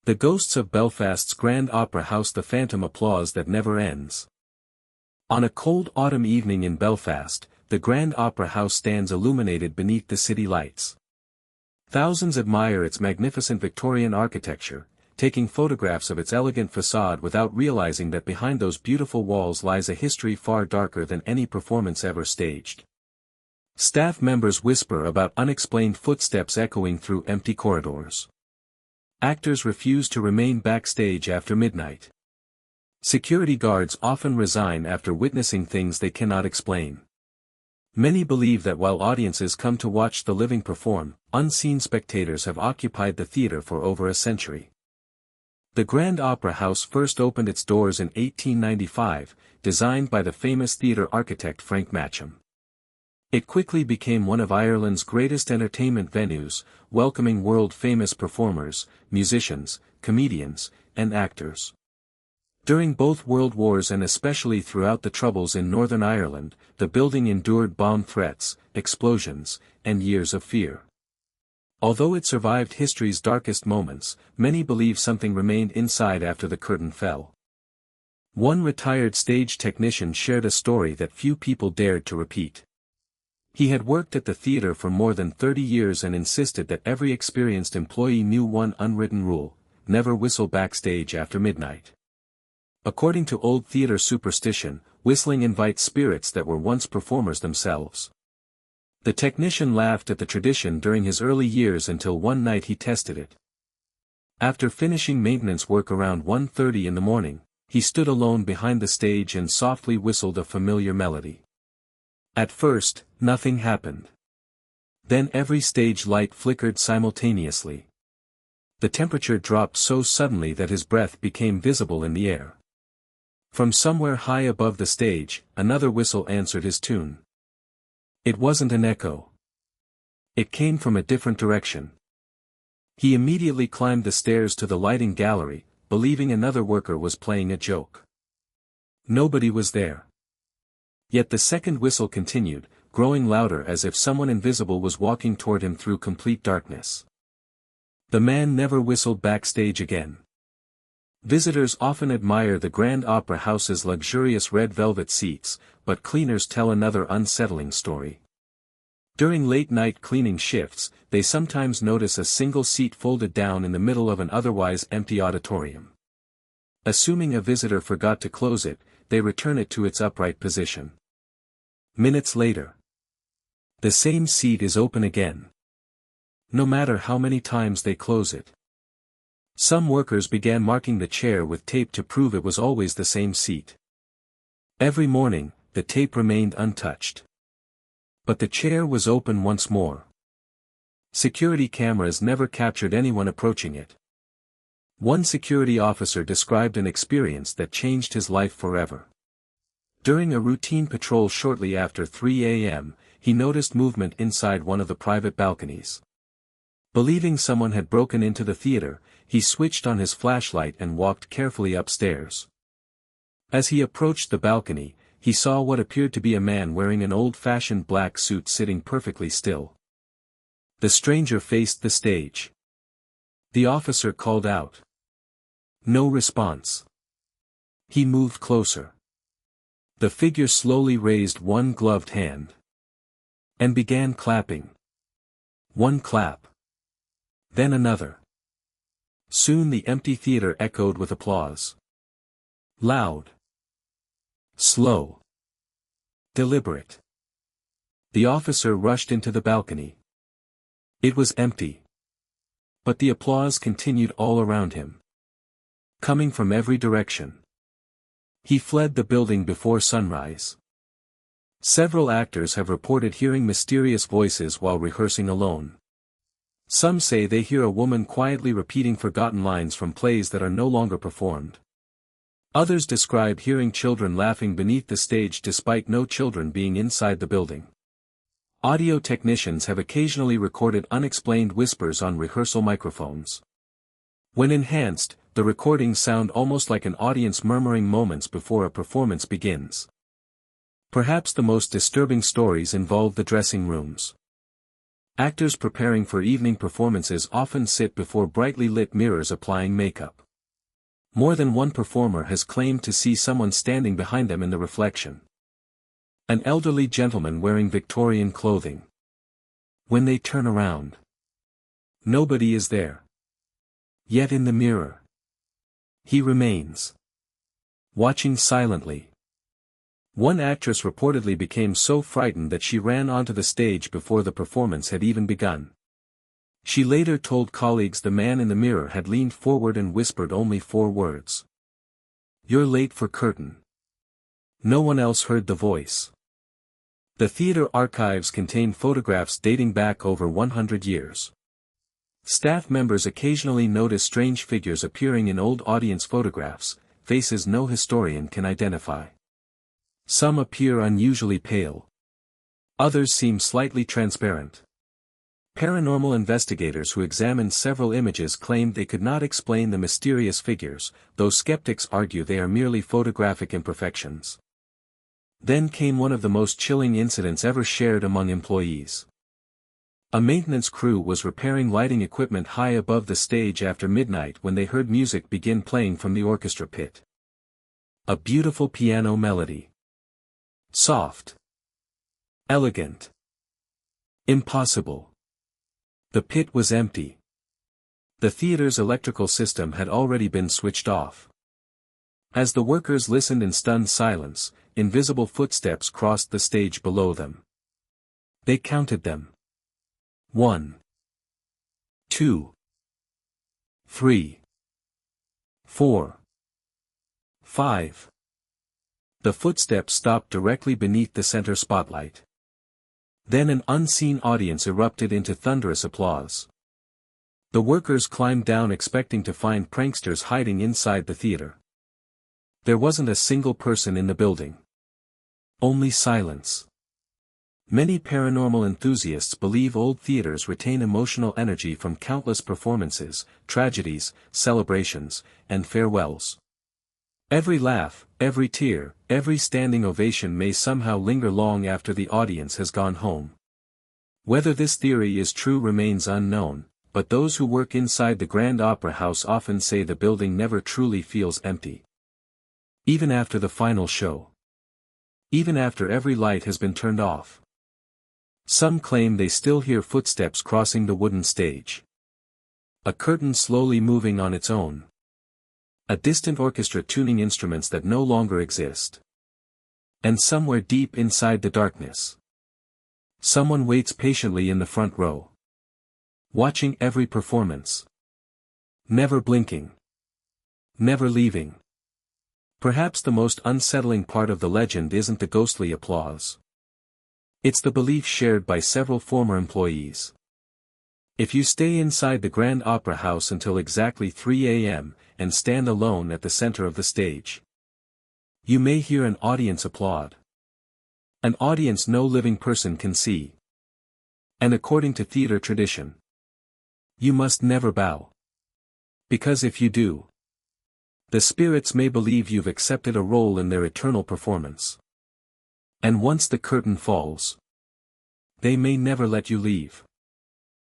The ghosts of Belfast's Grand Opera House. The phantom applause that never ends. On a cold autumn evening in Belfast, the Grand Opera House stands illuminated beneath the city lights. Thousands admire its magnificent Victorian architecture, taking photographs of its elegant facade without realizing that behind those beautiful walls lies a history far darker than any performance ever staged. Staff members whisper about unexplained footsteps echoing through empty corridors. Actors refuse to remain backstage after midnight. Security guards often resign after witnessing things they cannot explain. Many believe that while audiences come to watch the living perform, unseen spectators have occupied the theater for over a century. The Grand Opera House first opened its doors in 1895, designed by the famous theatre architect Frank Matcham. It quickly became one of Ireland's greatest entertainment venues, welcoming world-famous performers, musicians, comedians, and actors. During both World Wars and especially throughout the Troubles in Northern Ireland, the building endured bomb threats, explosions, and years of fear. Although it survived history's darkest moments, many believe something remained inside after the curtain fell. One retired stage technician shared a story that few people dared to repeat. He had worked at the theater for more than 30 years and insisted that every experienced employee knew one unwritten rule: never whistle backstage after midnight. According to old theater superstition, whistling invites spirits that were once performers themselves. The technician laughed at the tradition during his early years until one night he tested it. After finishing maintenance work around 1:30 in the morning, he stood alone behind the stage and softly whistled a familiar melody. At first, nothing happened. Then every stage light flickered simultaneously. The temperature dropped so suddenly that his breath became visible in the air. From somewhere high above the stage, another whistle answered his tune. It wasn't an echo. It came from a different direction. He immediately climbed the stairs to the lighting gallery, believing another worker was playing a joke. Nobody was there. Yet the second whistle continued, growing louder as if someone invisible was walking toward him through complete darkness. The man never whistled backstage again. Visitors often admire the Grand Opera House's luxurious red velvet seats, but cleaners tell another unsettling story. During late-night cleaning shifts, they sometimes notice a single seat folded down in the middle of an otherwise empty auditorium. Assuming a visitor forgot to close it, they return it to its upright position. Minutes later, the same seat is open again. No matter how many times they close it. Some workers began marking the chair with tape to prove it was always the same seat. Every morning, the tape remained untouched. But the chair was open once more. Security cameras never captured anyone approaching it. One security officer described an experience that changed his life forever. During a routine patrol shortly after 3 a.m., he noticed movement inside one of the private balconies. Believing someone had broken into the theater, he switched on his flashlight and walked carefully upstairs. As he approached the balcony, he saw what appeared to be a man wearing an old-fashioned black suit sitting perfectly still. The stranger faced the stage. The officer called out. No response. He moved closer. The figure slowly raised one gloved hand. And began clapping. One clap. Then another. Soon the empty theater echoed with applause. Loud. Slow. Deliberate. The officer rushed into the balcony. It was empty. But the applause continued all around him. Coming from every direction. He fled the building before sunrise. Several actors have reported hearing mysterious voices while rehearsing alone. Some say they hear a woman quietly repeating forgotten lines from plays that are no longer performed. Others describe hearing children laughing beneath the stage despite no children being inside the building. Audio technicians have occasionally recorded unexplained whispers on rehearsal microphones. When enhanced, the recordings sound almost like an audience murmuring moments before a performance begins. Perhaps the most disturbing stories involve the dressing rooms. Actors preparing for evening performances often sit before brightly lit mirrors applying makeup. More than one performer has claimed to see someone standing behind them in the reflection. An elderly gentleman wearing Victorian clothing. When they turn around, nobody is there. Yet in the mirror, he remains, watching silently. One actress reportedly became so frightened that she ran onto the stage before the performance had even begun. She later told colleagues the man in the mirror had leaned forward and whispered only 4 words. "You're late for curtain." No one else heard the voice. The theater archives contain photographs dating back over 100 years. Staff members occasionally notice strange figures appearing in old audience photographs, faces no historian can identify. Some appear unusually pale. Others seem slightly transparent. Paranormal investigators who examined several images claimed they could not explain the mysterious figures, though skeptics argue they are merely photographic imperfections. Then came one of the most chilling incidents ever shared among employees. A maintenance crew was repairing lighting equipment high above the stage after midnight when they heard music begin playing from the orchestra pit. A beautiful piano melody. Soft. Elegant. Impossible. The pit was empty. The theater's electrical system had already been switched off. As the workers listened in stunned silence, invisible footsteps crossed the stage below them. They counted them. 1, 2, 3, 4, 5. The footsteps stopped directly beneath the center spotlight. Then an unseen audience erupted into thunderous applause. The workers climbed down expecting to find pranksters hiding inside the theater. There wasn't a single person in the building. Only silence. Many paranormal enthusiasts believe old theaters retain emotional energy from countless performances, tragedies, celebrations, and farewells. Every laugh, every tear, every standing ovation may somehow linger long after the audience has gone home. Whether this theory is true remains unknown, but those who work inside the Grand Opera House often say the building never truly feels empty. Even after the final show. Even after every light has been turned off. Some claim they still hear footsteps crossing the wooden stage. A curtain slowly moving on its own. A distant orchestra tuning instruments that no longer exist. And somewhere deep inside the darkness, someone waits patiently in the front row. Watching every performance. Never blinking. Never leaving. Perhaps the most unsettling part of the legend isn't the ghostly applause. It's the belief shared by several former employees. If you stay inside the Grand Opera House until exactly 3 a.m., and stand alone at the center of the stage, you may hear an audience applaud. An audience no living person can see. And according to theater tradition, you must never bow. Because if you do, the spirits may believe you've accepted a role in their eternal performance. And once the curtain falls, they may never let you leave.